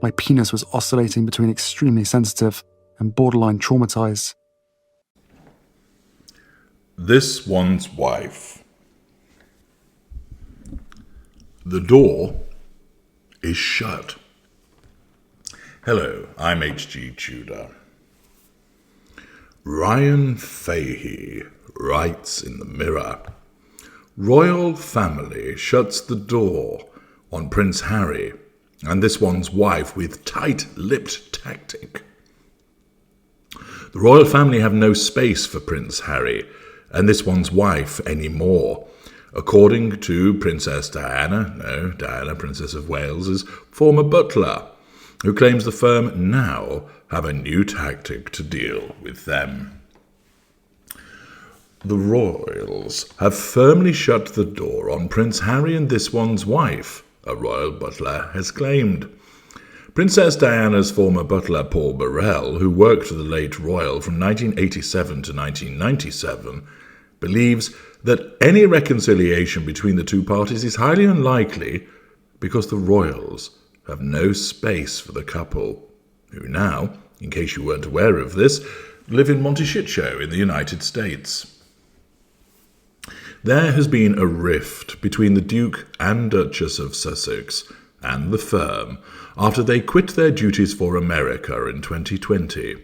My penis was oscillating between extremely sensitive and borderline traumatized. This one's wife. The door is shut. Hello, I'm H.G. Tudor. Ryan Fahey writes in the Mirror, Royal family shuts the door on Prince Harry and this one's wife with tight-lipped tactic. The royal family have no space for Prince Harry and this one's wife anymore, according to Princess Diana, Princess of Wales's former butler, who claims the firm now have a new tactic to deal with them. The royals have firmly shut the door on Prince Harry and this one's wife, a royal butler has claimed. Princess Diana's former butler, Paul Burrell, who worked for the late royal from 1987 to 1997, believes that any reconciliation between the two parties is highly unlikely because the royals have no space for the couple, who now, in case you weren't aware of this, live in Monteshitshow in the United States. There has been a rift between the Duke and Duchess of Sussex and the firm after they quit their duties for America in 2020.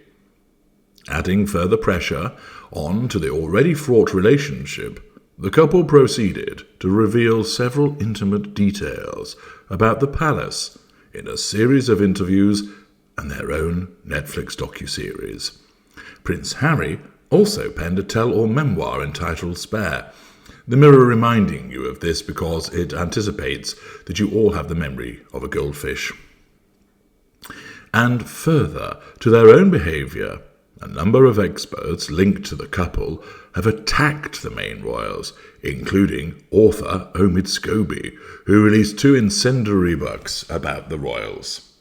Adding further pressure on to the already fraught relationship, the couple proceeded to reveal several intimate details about the palace in a series of interviews and their own Netflix docuseries. Prince Harry also penned a tell-all memoir entitled Spare, the Mirror reminding you of this because it anticipates that you all have the memory of a goldfish. And further to their own behaviour, a number of experts linked to the couple have attacked the main royals, including author Omid Scobie, who released 2 incendiary books about the royals.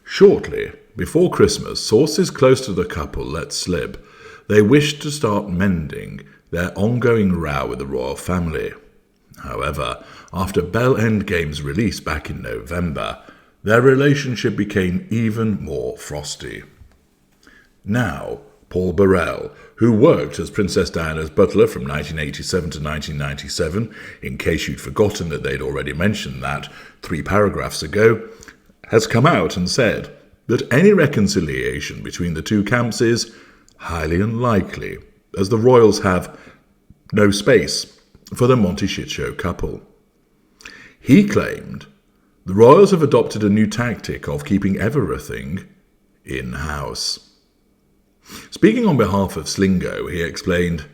Shortly before Christmas, sources close to the couple let slip they wished to start mending their ongoing row with the royal family. However, after Bell Endgame's release back in November, their relationship became even more frosty. Now, Paul Burrell, who worked as Princess Diana's butler from 1987 to 1997, in case you'd forgotten that they'd already mentioned that 3 paragraphs ago, has come out and said that any reconciliation between the two camps is highly unlikely, as the royals have no space for the Monteshitshow couple. He claimed the royals have adopted a new tactic of keeping everything in-house. Speaking on behalf of Slingo, he explained,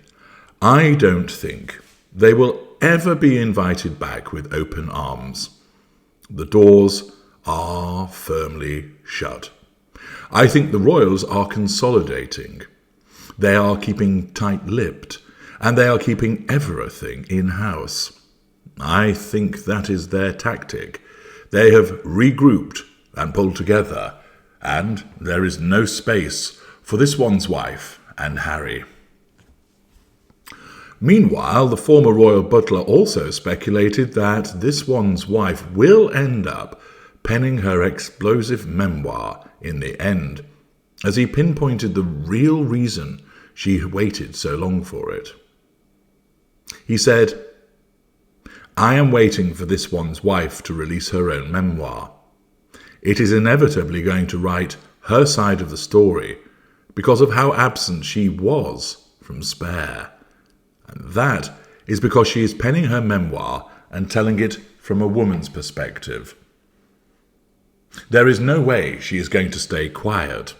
I don't think they will ever be invited back with open arms. The doors are firmly shut. I think the royals are consolidating. They are keeping tight-lipped, and they are keeping everything in-house. I think that is their tactic. They have regrouped and pulled together, and there is no space for this one's wife and Harry. Meanwhile, the former royal butler also speculated that this one's wife will end up penning her explosive memoir in the end, as he pinpointed the real reason she waited so long for it. He said, I am waiting for this one's wife to release her own memoir. It is inevitably going to write her side of the story because of how absent she was from Spare. And that is because she is penning her memoir and telling it from a woman's perspective. There is no way she is going to stay quiet.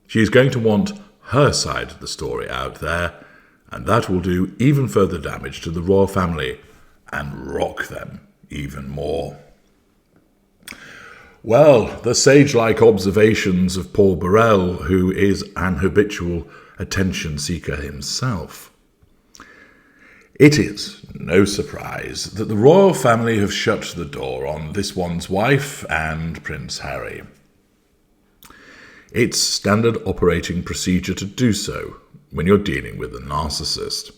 She is going to want her side of the story out there, and that will do even further damage to the royal family and rock them even more. Well, the sage-like observations of Paul Burrell, who is an habitual attention seeker himself. It is no surprise that the royal family have shut the door on this one's wife and Prince Harry. It's standard operating procedure to do so when you're dealing with a narcissist.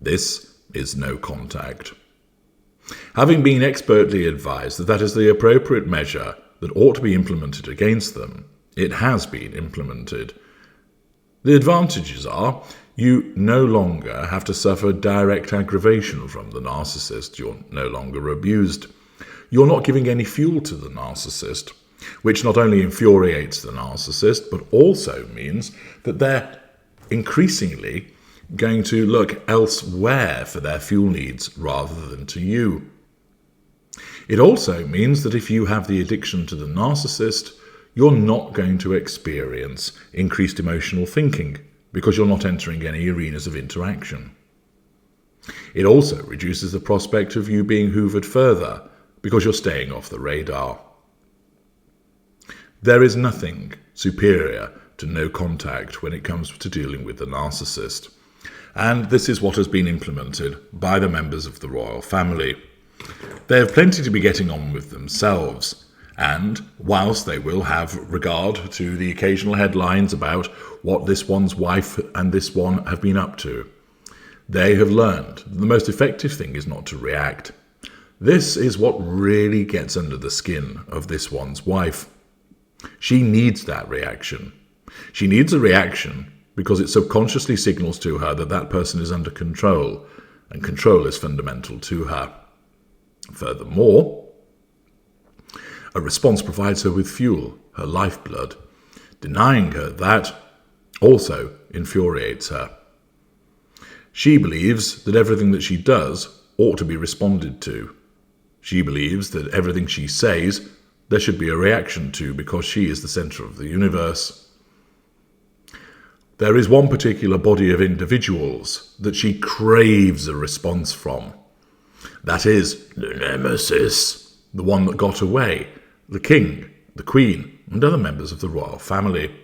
This is no contact. Having been expertly advised that that is the appropriate measure that ought to be implemented against them, it has been implemented. The advantages are you no longer have to suffer direct aggravation from the narcissist. You're no longer abused. You're not giving any fuel to the narcissist, which not only infuriates the narcissist, but also means that they're increasingly going to look elsewhere for their fuel needs rather than to you. It also means that if you have the addiction to the narcissist, you're not going to experience increased emotional thinking because you're not entering any arenas of interaction. It also reduces the prospect of you being hoovered further because you're staying off the radar. There is nothing superior to no contact when it comes to dealing with the narcissist. And this is what has been implemented by the members of the royal family. They have plenty to be getting on with themselves, and whilst they will have regard to the occasional headlines about what this one's wife and this one have been up to, they have learned that the most effective thing is not to react. This is what really gets under the skin of this one's wife. She needs that reaction. She needs a reaction because it subconsciously signals to her that that person is under control, and control is fundamental to her. Furthermore, a response provides her with fuel, her lifeblood. Denying her that also infuriates her. She believes that everything that she does ought to be responded to. She believes that everything she says there should be a reaction to because she is the centre of the universe. There is one particular body of individuals that she craves a response from. That is the nemesis, the one that got away, the king, the queen, and other members of the royal family.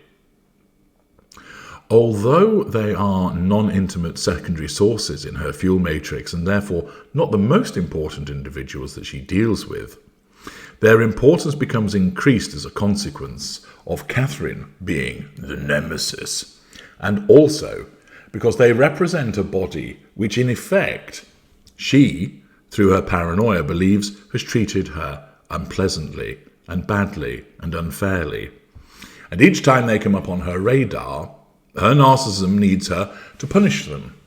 Although they are non-intimate secondary sources in her fuel matrix and therefore not the most important individuals that she deals with, their importance becomes increased as a consequence of Catherine being the nemesis, and also because they represent a body which in effect she, through her paranoia, believes has treated her unpleasantly and badly and unfairly. And each time they come up on her radar, her narcissism needs her to punish them.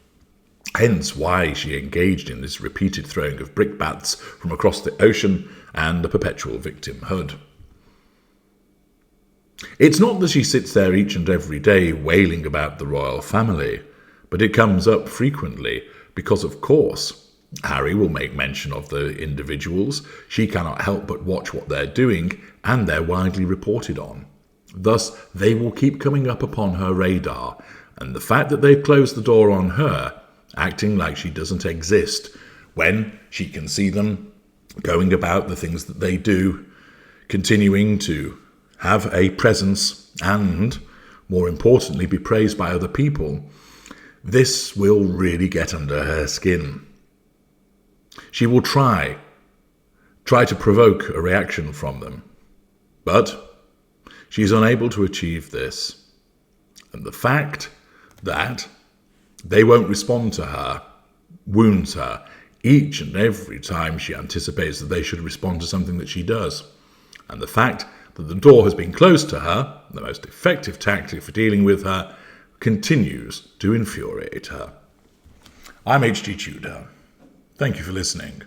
Hence why she engaged in this repeated throwing of brickbats from across the ocean and the perpetual victimhood. It's not that she sits there each and every day wailing about the royal family, but it comes up frequently because, of course, Harry will make mention of the individuals. She cannot help but watch what they're doing, and they're widely reported on. Thus, they will keep coming up upon her radar, and the fact that they've closed the door on her, acting like she doesn't exist, when she can see them going about the things that they do, continuing to have a presence and, more importantly, be praised by other people, this will really get under her skin. She will try to provoke a reaction from them, but she is unable to achieve this. And the fact that they won't respond to her wounds her each and every time she anticipates that they should respond to something that she does. And the fact that the door has been closed to her, the most effective tactic for dealing with her, continues to infuriate her. I'm H.G. Tudor. Thank you for listening.